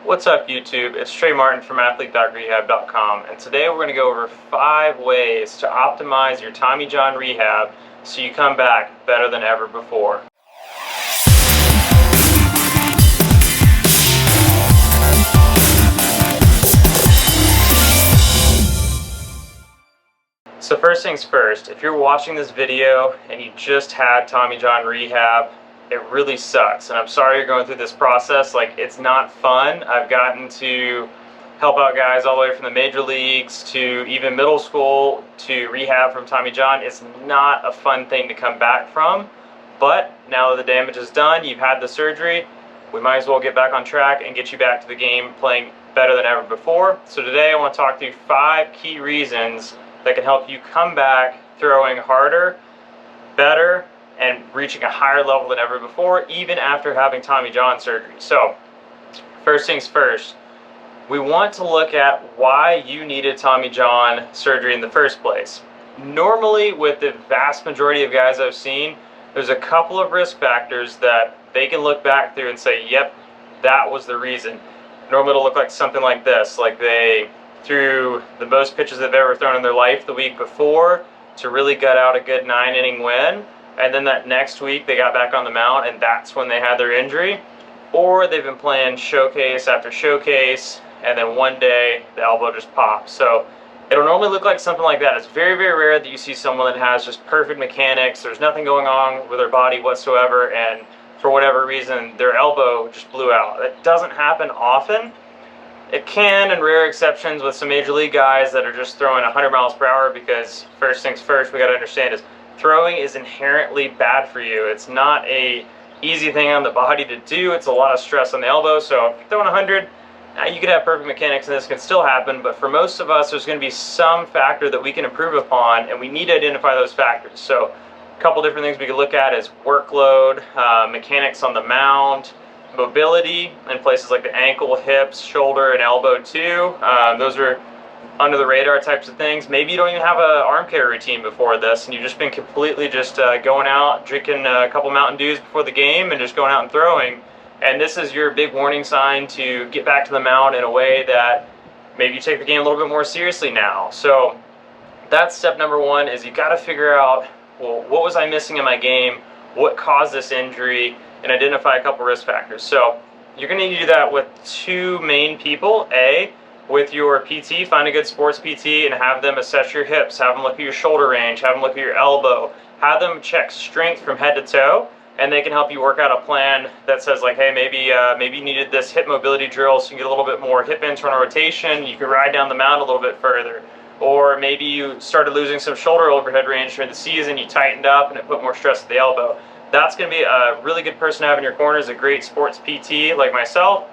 What's up YouTube? It's Trey Martin from athlete.rehab.com, and today we're going to go over 5 ways to optimize your Tommy John rehab so you come back better than ever before. So first things first, if you're watching this video and you just had Tommy John rehab, it really sucks, and I'm sorry you're going through this process. It's not fun. I've gotten to help out guys all the way from the major leagues to even middle school to rehab from Tommy John. It's not a fun thing to come back from, but now that the damage is done, you've had the surgery, we might as well get back on track and get you back to the game playing better than ever before. So today I want to talk through 5 key reasons that can help you come back throwing harder, better, and reaching a higher level than ever before, even after having Tommy John surgery. So, first things first, we want to look at why you needed Tommy John surgery in the first place. Normally, with the vast majority of guys I've seen, there's a couple of risk factors that they can look back through and say, yep, that was the reason. Normally it'll look like something like this, like they threw the most pitches they've ever thrown in their life the week before to really gut out a good 9-inning win. And then that next week they got back on the mound and that's when they had their injury. Or they've been playing showcase after showcase and then one day the elbow just pops. So it'll normally look like something like that. It's very, very rare that you see someone that has just perfect mechanics, there's nothing going on with their body whatsoever, and for whatever reason their elbow just blew out. It doesn't happen often. It can, in rare exceptions, with some major league guys that are just throwing 100 miles per hour, because first things first, we got to understand is throwing is inherently bad for you. It's not a easy thing on the body to do. It's a lot of stress on the elbow. So if you're throwing 100, you could have perfect mechanics and this can still happen, but for most of us there's going to be some factor that we can improve upon, and we need to identify those factors. So a couple different things we can look at is workload, mechanics on the mound, mobility in places like the ankle, hips, shoulder, and elbow too. Those are under the radar types of things. Maybe you don't even have an arm care routine before this and you've just been completely just going out, drinking a couple Mountain Dews before the game and just going out and throwing, and this is your big warning sign to get back to the mound in a way that maybe you take the game a little bit more seriously now. So that's step number 1, is you got to figure out, well, what was I missing in my game, what caused this injury, and identify a couple risk factors. So you're going to need to do that with 2 main people. With your PT, find a good sports PT and have them assess your hips, have them look at your shoulder range, have them look at your elbow, have them check strength from head to toe, and they can help you work out a plan that says like, hey, maybe you needed this hip mobility drill so you get a little bit more hip internal rotation, you can ride down the mound a little bit further. Or maybe you started losing some shoulder overhead range during the season, you tightened up and it put more stress at the elbow. That's going to be a really good person to have in your corner, is a great sports PT like myself.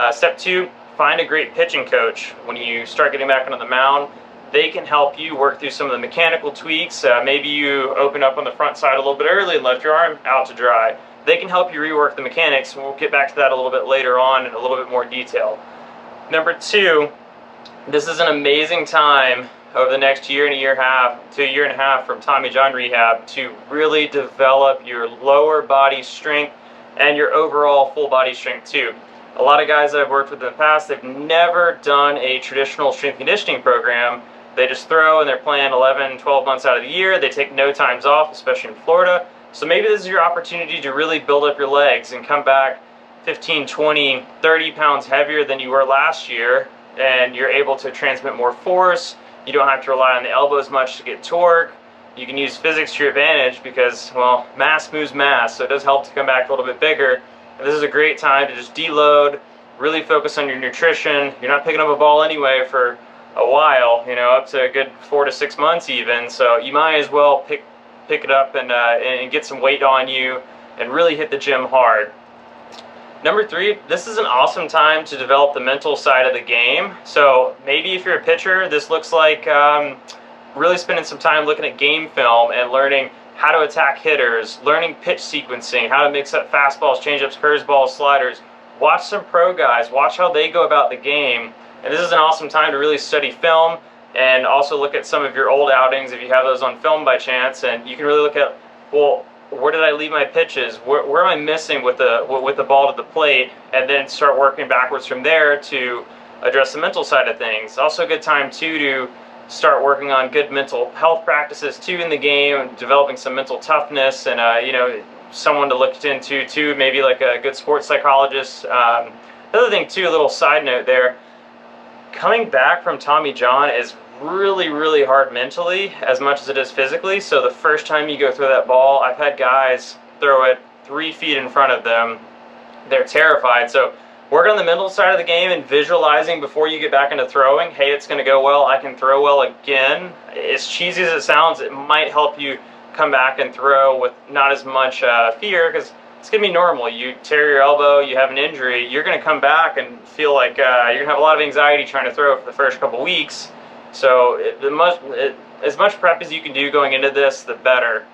Step 2, find a great pitching coach. When you start getting back onto the mound, they can help you work through some of the mechanical tweaks. Maybe you open up on the front side a little bit early and left your arm out to dry. They can help you rework the mechanics, and we'll get back to that a little bit later on in a little bit more detail. Number 2, this is an amazing time over the next year and a half to a year and a half from Tommy John rehab to really develop your lower body strength and your overall full body strength too. A lot of guys that I've worked with in the past, they've never done a traditional strength conditioning program. They just throw and they're playing 11, 12 months out of the year. They take no times off, especially in Florida. So maybe this is your opportunity to really build up your legs and come back 15, 20, 30 pounds heavier than you were last year, and you're able to transmit more force. You don't have to rely on the elbow as much to get torque. You can use physics to your advantage because, well, mass moves mass, so it does help to come back a little bit bigger. And this is a great time to just deload, really focus on your nutrition. You're not picking up a ball anyway for a while, up to a good 4 to 6 months even, so you might as well pick it up and get some weight on you and really hit the gym hard. Number 3, this is an awesome time to develop the mental side of the game. So maybe if you're a pitcher, this looks like really spending some time looking at game film and learning how to attack hitters, learning pitch sequencing, how to mix up fastballs, changeups, curveballs, sliders. Watch some pro guys, watch how they go about the game. And this is an awesome time to really study film and also look at some of your old outings if you have those on film by chance, and you can really look at, well, where did I leave my pitches? Where am I missing with the ball to the plate? And then start working backwards from there to address the mental side of things. Also a good time too to start working on good mental health practices too in the game, developing some mental toughness, and someone to look into too, maybe like a good sports psychologist. Another thing too, a little side note there, coming back from Tommy John is really, really hard mentally as much as it is physically. So the first time you go throw that ball, I've had guys throw it 3 feet in front of them. They're terrified. So work on the mental side of the game and visualizing before you get back into throwing. Hey, it's going to go well. I can throw well again. As cheesy as it sounds, it might help you come back and throw with not as much fear, because it's going to be normal. You tear your elbow, you have an injury, you're going to come back and feel like you're going to have a lot of anxiety trying to throw for the first couple weeks. So as much prep as you can do going into this, the better.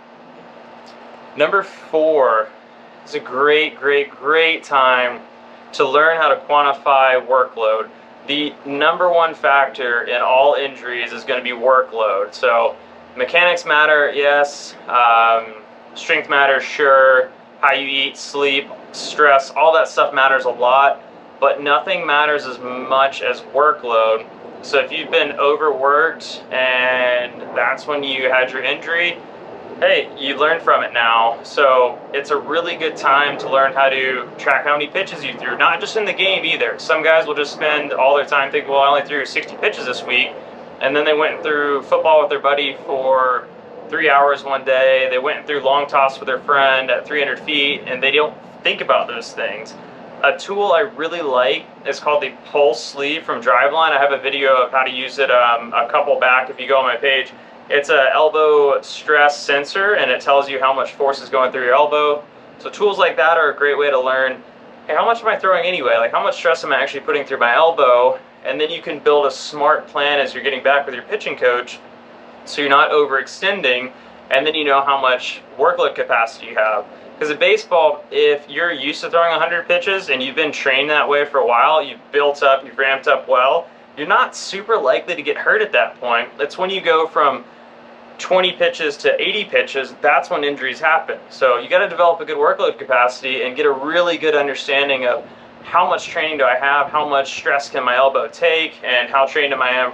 Number 4 is a great time to learn how to quantify workload. The number 1 factor in all injuries is going to be workload. So mechanics matter, yes. Strength matters, sure. How you eat, sleep, stress, all that stuff matters a lot. But nothing matters as much as workload. So if you've been overworked and that's when you had your injury, hey, you learned from it now. So it's a really good time to learn how to track how many pitches you threw, not just in the game either. Some guys will just spend all their time thinking, well, I only threw 60 pitches this week, and then they went through football with their buddy for 3 hours one day. They went through long toss with their friend at 300 feet, and they don't think about those things. A tool I really like is called the Pulse Sleeve from Driveline. I have a video of how to use it a couple back if you go on my page. It's an elbow stress sensor, and it tells you how much force is going through your elbow. So tools like that are a great way to learn, hey, how much am I throwing anyway? Like, how much stress am I actually putting through my elbow? And then you can build a smart plan as you're getting back with your pitching coach, so you're not overextending, and then you know how much workload capacity you have. Because in baseball, if you're used to throwing 100 pitches and you've been trained that way for a while, you've built up, you've ramped up well, you're not super likely to get hurt at that point. It's when you go from 20 pitches to 80 pitches, that's when injuries happen. So you got to develop a good workload capacity and get a really good understanding of how much training do I have, how much stress can my elbow take, and how trained am I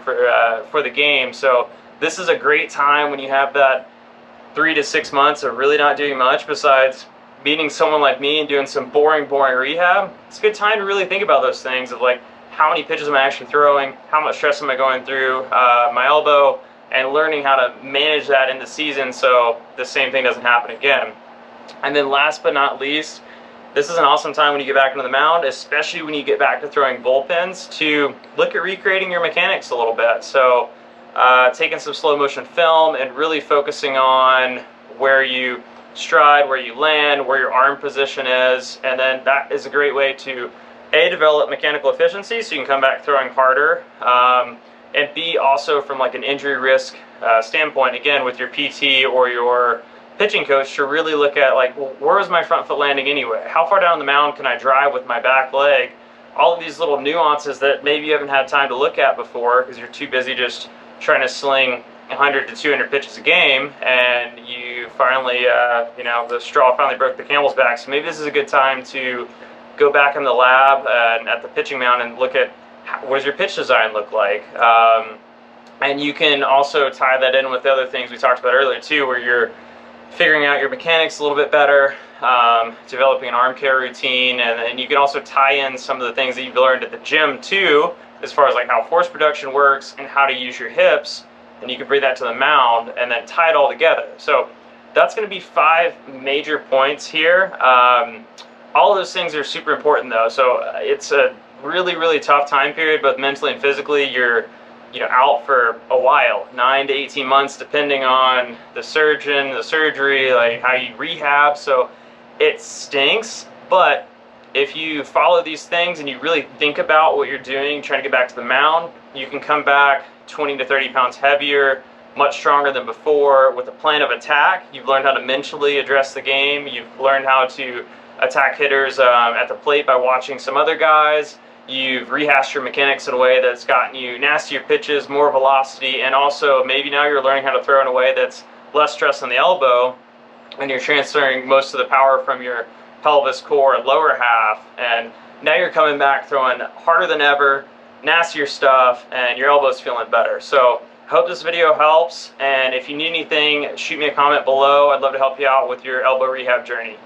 for the game. So this is a great time when you have that 3 to 6 months of really not doing much besides meeting someone like me and doing some boring rehab. It's a good time to really think about those things of like, how many pitches am I actually throwing, how much stress am I going through my elbow, and learning how to manage that in the season so the same thing doesn't happen again. And then last but not least, this is an awesome time when you get back into the mound, especially when you get back to throwing bullpens, to look at recreating your mechanics a little bit. So taking some slow motion film and really focusing on where you stride, where you land, where your arm position is, and then that is a great way to A, develop mechanical efficiency so you can come back throwing harder, and B, also from like an injury risk standpoint, again with your PT or your pitching coach, to really look at like, well, where is my front foot landing anyway? How far down the mound can I drive with my back leg? All of these little nuances that maybe you haven't had time to look at before because you're too busy just trying to sling 100 to 200 pitches a game, and you finally, the straw finally broke the camel's back. So maybe this is a good time to go back in the lab and at the pitching mound and look at what does your pitch design look like. And you can also tie that in with the other things we talked about earlier too, where you're figuring out your mechanics a little bit better, developing an arm care routine, and you can also tie in some of the things that you've learned at the gym too, as far as like how force production works and how to use your hips, and you can bring that to the mound and then tie it all together. So that's going to be 5 major points here. All of those things are super important though, so it's a really tough time period, both mentally and physically. You're out for a while, 9 to 18 months, depending on the surgeon, the surgery, like how you rehab. So it stinks, but if you follow these things and you really think about what you're doing, trying to get back to the mound, you can come back 20 to 30 pounds heavier, much stronger than before, with a plan of attack. You've learned how to mentally address the game. You've learned how to attack hitters at the plate by watching some other guys. You've rehashed your mechanics in a way that's gotten you nastier pitches, more velocity, and also maybe now you're learning how to throw in a way that's less stress on the elbow. and you're transferring most of the power from your pelvis, core, and lower half, and now you're coming back throwing harder than ever, nastier stuff, and your elbow's feeling better. So I hope this video helps, and if you need anything, shoot me a comment below. I'd love to help you out with your elbow rehab journey.